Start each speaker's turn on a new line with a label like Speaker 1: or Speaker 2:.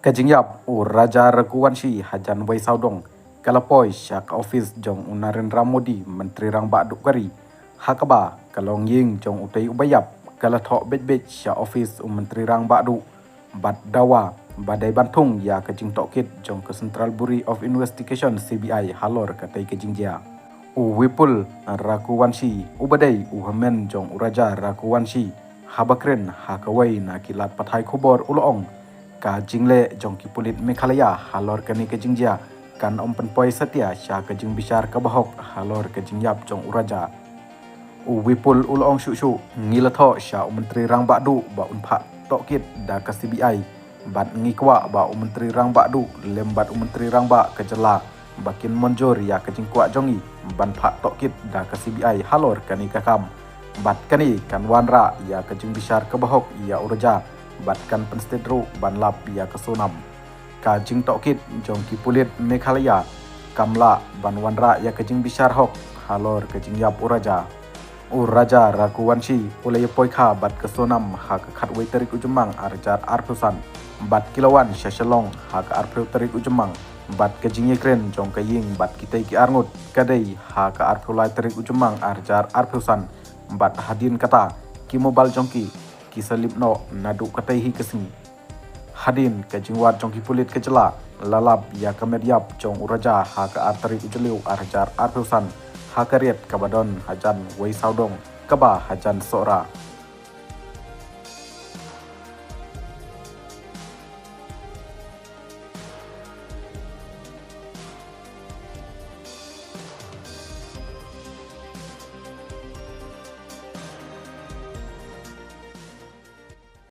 Speaker 1: Kajingyap Raja Raghuvanshi Hajan Wai Saudong Kalapoi Syak Office Jong Narendra Modi Menteri Rang Baduk Kari Hakaba Kalong Ying Jong Utai Ubayap Kalathok Bet Syak Office Menteri Rang Baduk Bad Dawa Badai Bantung Ya Kajing Tokit Jong ke Central Bureau of Investigation CBI Halor Katai Kajingjia Wipul Raghuvanshi Ubadai Uhamen Jong Raja Raghuvanshi Habakren Hakawai Nakilat Pathai Khobor Uloong ka jingle jong ki pulit Meghalaya halor kani ke jingjia kan ompen poi setia sya ke jing bisar ka bahok halor ke jingyap jong uraja wipul ulong shu ngilatho sya menteri rang badu ba unpha tokit da ka CBI bat ngikwa ba menteri rang badu lembat menteri rang ba kejela bakin monjor ya ke jingkwa jongi ban pha tokit da ka CBI halor kani ka kam bat kani kan wanra ya ke jing bisar ka bahok ya uraja batkan penstedro banlap ya kesonam ka jing tokit jong ki pulit Meghalaya kamla banwanra ya kajing bisar hok halor kajing yap uraja Raghuvanshi ulay poikha bat kesonam ha ka khatwai tarik ujumang arjar arpusan bat kilawan syashalong ha ka arpeu tarik ujumang bat kajing yekren jong kaying bat kitai ki arngut kadai ha ka arpulai tarik ujumang arjar arpusan bat hadin kata ki mobile jongki kisalip no nadu katai hi kesini hadin ke jingwat jong ki pulit kejela lalap ya kamediap jong uraja ha ka artari ujeliu arjar arpusan ha kariet kabadon hajan Wai Saudong kaba hajan sora